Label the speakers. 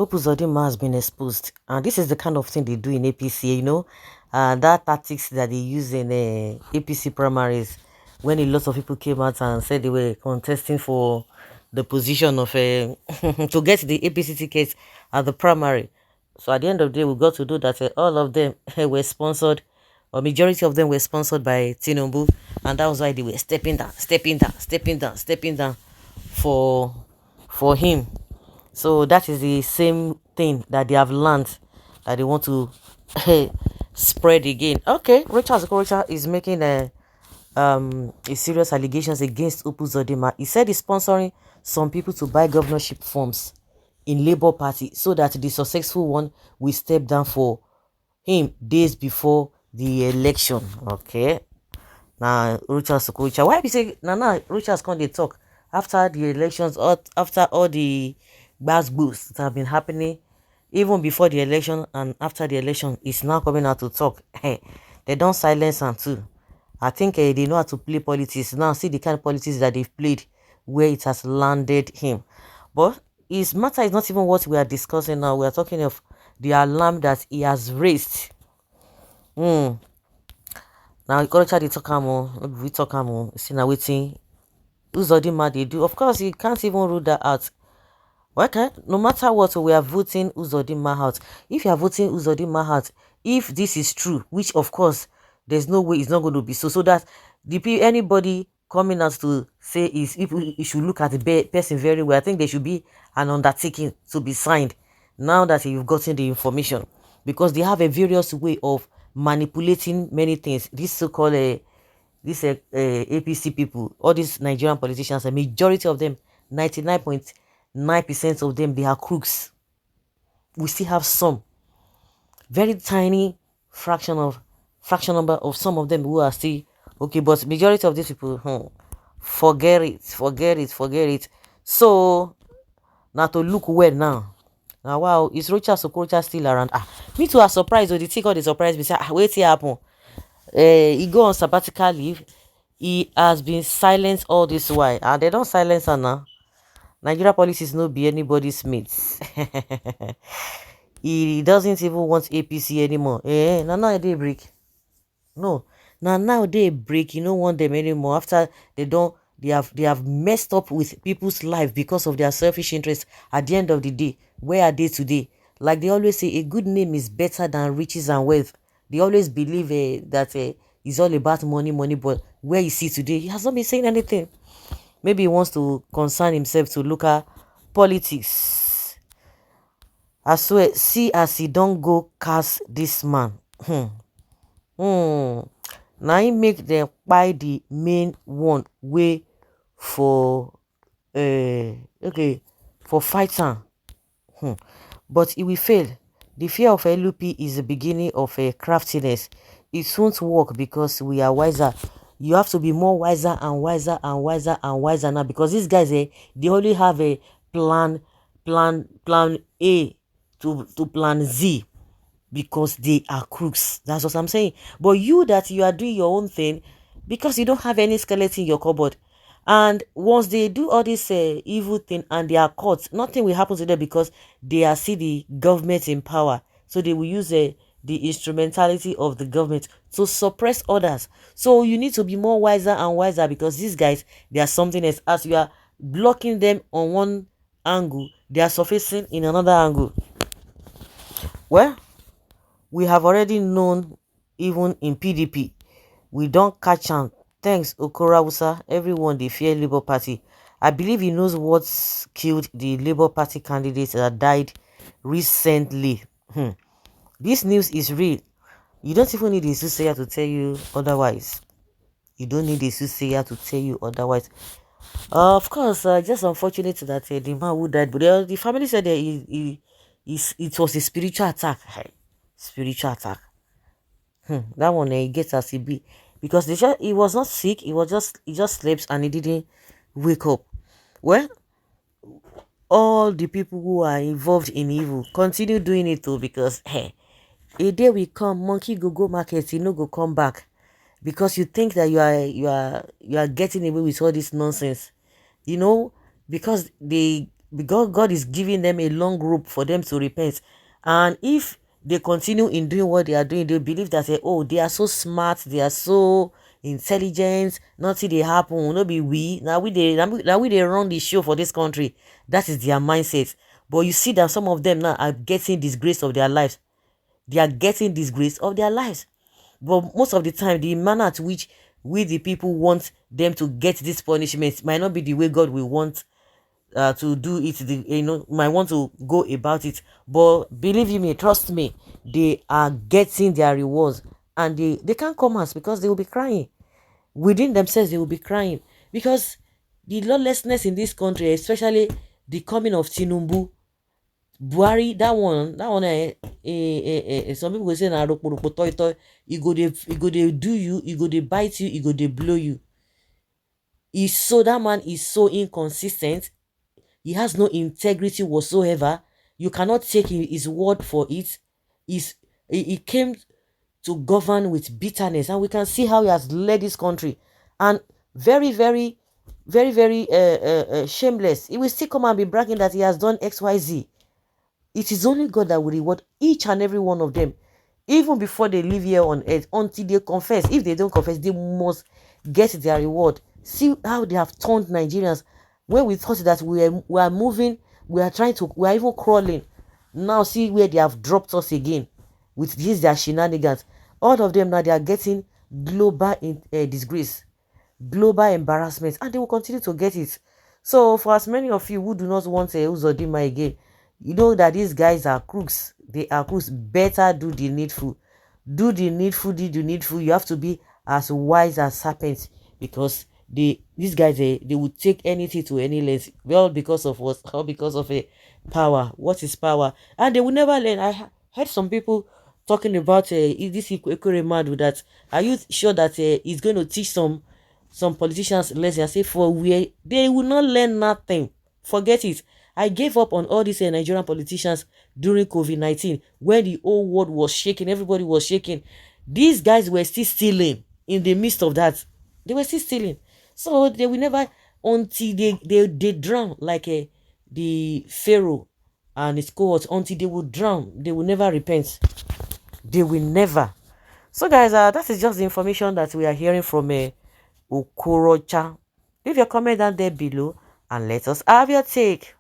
Speaker 1: Uzodinma has been exposed, and this is the kind of thing they do in APC, that tactics that they use in APC primaries when a lot of people came out and said they were contesting for the position of to get the APC tickets at the primary. So at the end of the day, we got to do that. All of them were sponsored, or majority of them were sponsored by Tinubu, and that was why they were stepping down, stepping down for him. So that is the same thing that they have learned that they want to spread again. Okay, Rachel Okorocha is making a serious allegations against Uzodinma. He said he's sponsoring some people to buy governorship forms in Labour Party so that the successful one will step down for him days before the election. Okay. Now Rachel Okorocha, why be say now Rachel's come they talk after the elections or after all the bad boosts that have been happening even before the election and after the election is now coming out to talk. Hey, they don't silence him too. I think they know how to play politics. Now see the kind of politics that they've played where it has landed him. But his matter is not even what we are discussing now. We are talking of the alarm that he has raised. Now you gotta try to talk more. We talk more. See now waiting. Uzodinma they do. Of course, you can't even rule that out. Okay, no matter what, we are voting Uzodinma out. If you are voting Uzodinma out, if this is true, which of course there's no way it's not going to be so that anybody coming out to say is if you should look at the person very well, I think there should be an undertaking to be signed now that you've gotten the information, because they have a various way of manipulating many things. This so-called APC people, all these Nigerian politicians, a majority of them, 99.9% of them, they are crooks. We still have some very tiny fraction number of some of them who are still okay, but majority of these people, forget it. So now to look well now. Now wow, is Rocha Okorocha still around? Me too, I surprised. The thing the surprise me say, wait here happen. He go on sabbatical leave. He has been silenced all this while, and they don't silence her now. Nigeria policies no be anybody's mates. He doesn't even want APC anymore. Now they break. No, now they break. You don't want them anymore. After they have messed up with people's life because of their selfish interests. At the end of the day, where are they today? Like they always say, a good name is better than riches and wealth. They always believe that it's all about money, but where you see today, he has not been saying anything. Maybe he wants to concern himself to look at politics. I swear, see as he don't go cast this man. Now he make them buy the main one way for for fighting. But it will fail. The fear of LUP is the beginning of craftiness. It won't work because we are wiser. You have to be more wiser and wiser now, because these guys they only have a plan A to plan Z, because they are crooks. That's what I'm saying. But you are doing your own thing because you don't have any skeleton in your cupboard. And once they do all this evil thing and they are caught, nothing will happen to them because they are see the government in power. So they will use the instrumentality of the government to suppress others. So you need to be more wiser and wiser, because these guys, they are something else. As you are blocking them on one angle, they are surfacing in another angle. Well, we have already known, even in PDP, we don't catch on. Thanks, Okorawusa. Everyone, they fear Labour Party. I believe he knows what's killed the Labour Party candidates that died recently. This news is real. You don't even need a soothsayer to tell you otherwise. You don't need a soothsayer to tell you otherwise. Of course, just unfortunate that the man who died, but the family said that it was a spiritual attack. Spiritual attack. That one he gets as he be, because he was not sick. He just slept and he didn't wake up. Well, all the people who are involved in evil continue doing it too, because a day will come, monkey go market, go come back, because you think that you are getting away with all this nonsense, because they because God is giving them a long rope for them to repent. And if they continue in doing what they are doing, they believe that oh, they are so smart, they are so intelligent, nothing they happen, will not be now we they run the show for this country. That is their mindset. But you see that some of them now are getting disgrace of their lives. They are getting disgrace of their lives. But most of the time, the manner at which we the people want them to get this punishment might not be the way God will want to do it. Might want to go about it. But believe you me, trust me, they are getting their rewards, and they can't come out because they will be crying within themselves. They will be crying because the lawlessness in this country, especially the coming of Tinubu, Buhari, that one some people go say na ropo toy toy. E go dey do you, e go dey bite you, e go dey blow you. That man is so inconsistent. He has no integrity whatsoever. You cannot take his word for it. He came to govern with bitterness, and we can see how he has led this country. And very, very, very, very shameless. He will still come and be bragging that he has done XYZ. It is only God that will reward each and every one of them, even before they live here on earth, until they confess. If they don't confess, they must get their reward. See how they have turned Nigerians. When we thought that we are moving, we are even crawling. Now see where they have dropped us again with these their shenanigans. All of them now, they are getting global disgrace, global embarrassment, and they will continue to get it. So for as many of you who do not want Uzodinma again, you know that these guys are crooks. They are crooks. Better do the needful. Do the needful, do the needful. You have to be as wise as serpents, because these guys, they would take anything to any length. Well, because of what? Or because of a power. What is power? And they will never learn. Heard some people talking about this Ekuremadu, that are you sure that he's going to teach some politicians lesson? I say, for where they will not learn nothing. Forget it. I gave up on all these Nigerian politicians during COVID-19, when the whole world was shaking, everybody was shaking. These guys were still stealing in the midst of that. They were still stealing. So they will never, until they drown, like the Pharaoh and his cohorts, until they will drown, they will never repent. They will never. So guys, that is just the information that we are hearing from Okorocha. Leave your comment down there below and let us have your take.